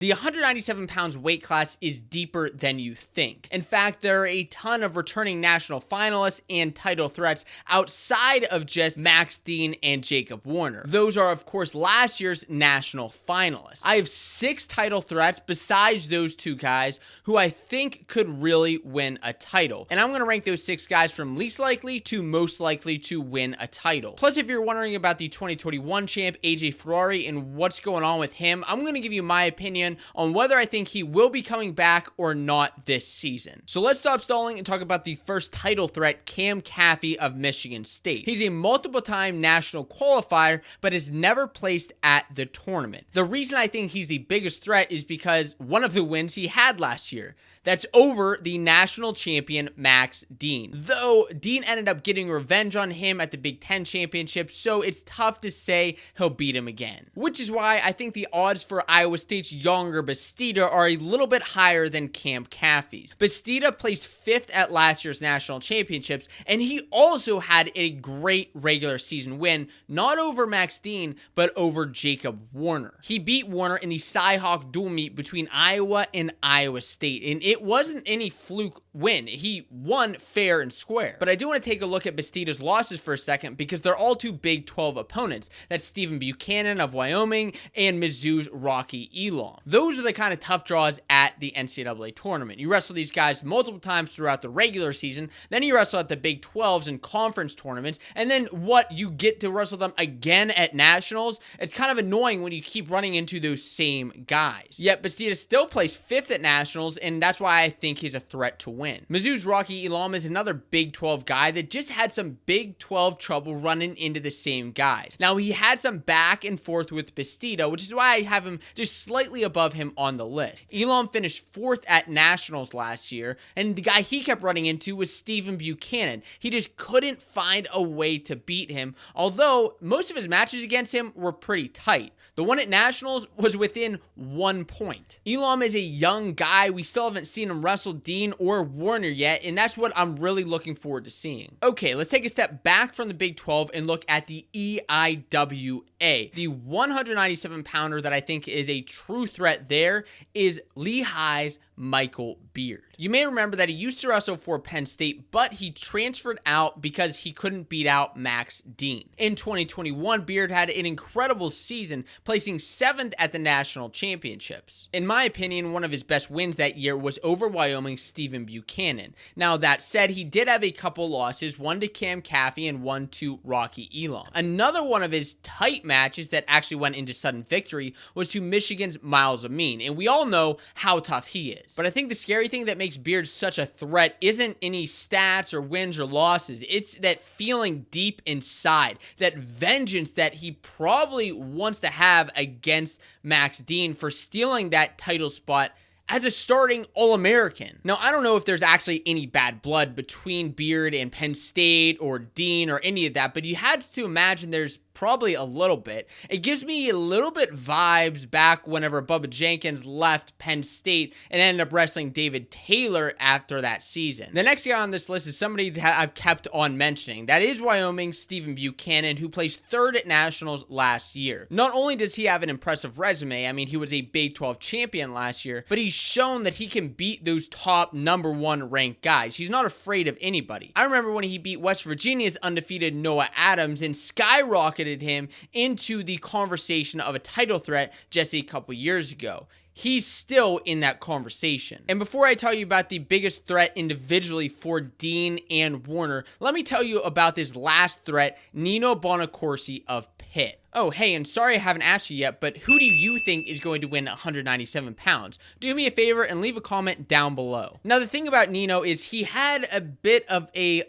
The 197 pounds weight class is deeper than you think. In fact, there are a ton of returning national finalists and title threats outside of just Max Dean and Jacob Warner. Those are, of course, last year's national finalists. I have 6 title threats besides those 2 guys who I think could really win a title. And I'm going to rank those 6 guys from least likely to most likely to win a title. Plus, if you're wondering about the 2021 champ, Ferrari, and what's going on with him, I'm going to give you my opinion on whether I think he will be coming back or not this season. So let's stop stalling and talk about the first title threat, Cam Caffey of Michigan State. He's a multiple-time national qualifier, but has never placed at the tournament. The reason I think he's the biggest threat is because one of the wins he had last year. That's over the national champion Max Dean. Though Dean ended up getting revenge on him at the Big Ten championship, so it's tough to say he'll beat him again. Which is why I think the odds for Iowa State's younger Bastida are a little bit higher than Cam Caffey's. Bastida placed 5th at last year's national championships, and he also had a great regular season win, not over Max Dean, but over Jacob Warner. He beat Warner in the Cy-Hawk dual meet between Iowa and Iowa State, and it wasn't any fluke win. He won fair and square. But I do want to take a look at Bastida's losses for a second because they're all to Big 12 opponents. That's Stephen Buchanan of Wyoming and Mizzou's Rocky Elam. Those are the kind of tough draws at the NCAA tournament. You wrestle these guys multiple times throughout the regular season, then you wrestle at the Big 12s and conference tournaments, and then what, you get to wrestle them again at nationals? It's kind of annoying when you keep running into those same guys. Yet Bastida still placed 5th at nationals, and that's why I think he's a threat to win. Mizzou's Rocky Elam is another Big 12 guy that just had some Big 12 trouble running into the same guys. Now, he had some back and forth with Bastida, which is why I have him just slightly above him on the list. Elam finished 4th at nationals last year, and the guy he kept running into was Stephen Buchanan. He just couldn't find a way to beat him, although most of his matches against him were pretty tight. The one at nationals was within 1 point. Elam is a young guy. We still haven't seen him wrestle Dean or Warner yet, and that's what I'm really looking forward to seeing. Okay, let's take a step back from the Big 12 and look at the EIWA. The 197-pounder that I think is a true threat there is Lehigh's Michael Beard. You may remember that he used to wrestle for Penn State, but he transferred out because he couldn't beat out Max Dean. In 2021, Beard had an incredible season, placing 7th at the national championships. In my opinion, one of his best wins that year was over Wyoming's Stephen Buchanan. Now, that said, he did have a couple losses, one to Cam Caffey and one to Rocky Elam. Another one of his tight matches that actually went into sudden victory was to Michigan's Miles Amin, and we all know how tough he is. But I think the scary thing that makes Beard such a threat isn't any stats or wins or losses. It's that feeling deep inside, that vengeance that he probably wants to have against Max Dean for stealing that title spot as a starting All-American. Now, I don't know if there's actually any bad blood between Beard and Penn State or Dean or any of that, but you had to imagine there's probably a little bit. It gives me a little bit vibes back whenever Bubba Jenkins left Penn State and ended up wrestling David Taylor after that season. The next guy on this list is somebody that I've kept on mentioning. That is Wyoming's Stephen Buchanan, who placed 3rd at nationals last year. Not only does he have an impressive resume, I mean, he was a Big 12 champion last year, but he's shown that he can beat those top number 1 ranked guys. He's not afraid of anybody. I remember when he beat West Virginia's undefeated Noah Adams and skyrocketed him into the conversation of a title threat just a couple years ago. He's still in that conversation. And before I tell you about the biggest threat individually for Dean and Warner, let me tell you about this last threat, Nino Bonacorsi of Pitt. Oh, hey, and sorry I haven't asked you yet, but who do you think is going to win 197 pounds? Do me a favor and leave a comment down below. Now, the thing about Nino is he had a bit of a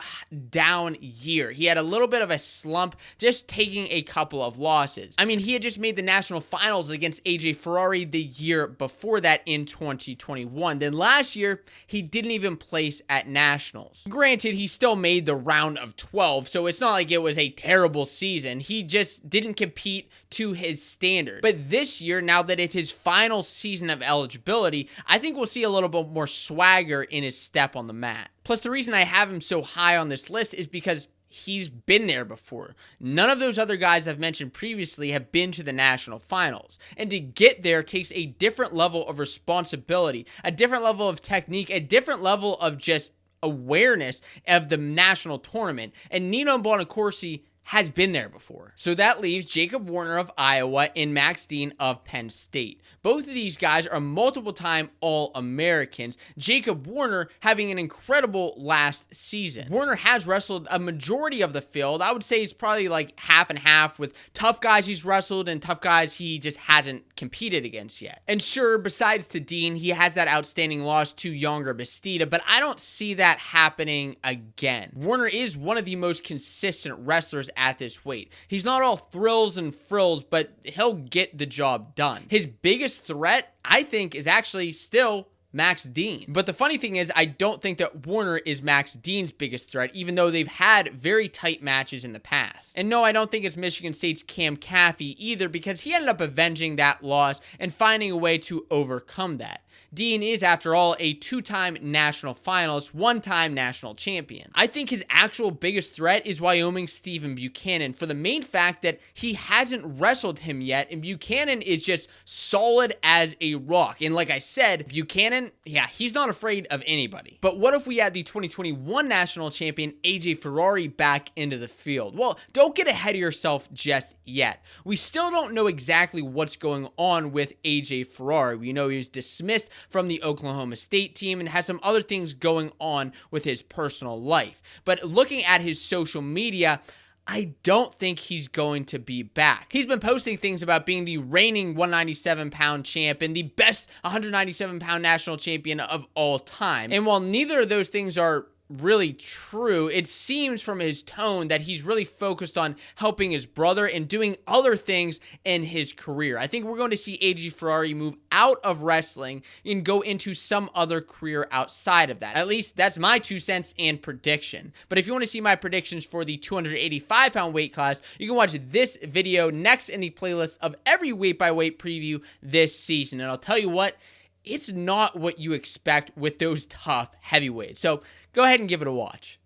down year. He had a little bit of a slump, just taking a couple of losses. I mean, he had just made the national finals against Ferrari the year before that in 2021. Then last year, he didn't even place at nationals. Granted, he still made the round of 12, so it's not like it was a terrible season. He just didn't compete to his standard. But this year, now that it's his final season of eligibility, I think we'll see a little bit more swagger in his step on the mat. Plus, the reason I have him so high on this list is because he's been there before. None of those other guys I've mentioned previously have been to the national finals. And to get there takes a different level of responsibility, a different level of technique, a different level of just awareness of the national tournament. And Nino Bonacorsi has been there before. So that leaves Jacob Warner of Iowa and Max Dean of Penn State. Both of these guys are multiple-time All-Americans. Jacob Warner having an incredible last season. Warner has wrestled a majority of the field. I would say it's probably like half and half, with tough guys he's wrestled and tough guys he just hasn't competed against yet. And sure, besides to Dean, he has that outstanding loss to Younger Bastida, but I don't see that happening again. Warner is one of the most consistent wrestlers at this weight. He's not all thrills and frills, but he'll get the job done. His biggest threat, I think, is actually still Max Dean. But the funny thing is, I don't think that Warner is Max Dean's biggest threat, even though they've had very tight matches in the past. And no, I don't think it's Michigan State's Cam Caffey either, because he ended up avenging that loss and finding a way to overcome that. Dean is, after all, a two-time national finalist, one-time national champion. I think his actual biggest threat is Wyoming's Stephen Buchanan, for the main fact that he hasn't wrestled him yet, and Buchanan is just solid as a rock. And like I said, Buchanan, yeah, he's not afraid of anybody. But what if we add the 2021 national champion AJ Ferrari back into the field? Well, don't get ahead of yourself just yet. We still don't know exactly what's going on with AJ Ferrari. We know he was dismissed from the Oklahoma State team and has some other things going on with his personal life. But looking at his social media, I don't think he's going to be back. He's been posting things about being the reigning 197-pound champ and the best 197-pound national champion of all time. And while neither of those things are really true, it seems from his tone that he's really focused on helping his brother and doing other things in his career. I think we're going to see AJ Ferrari move out of wrestling and go into some other career outside of that. At least that's my 2 cents and prediction. But if you want to see my predictions for the 285-pound weight class, you can watch this video next in the playlist of every weight-by-weight preview this season. And I'll tell you what, it's not what you expect with those tough heavyweights. So go ahead and give it a watch.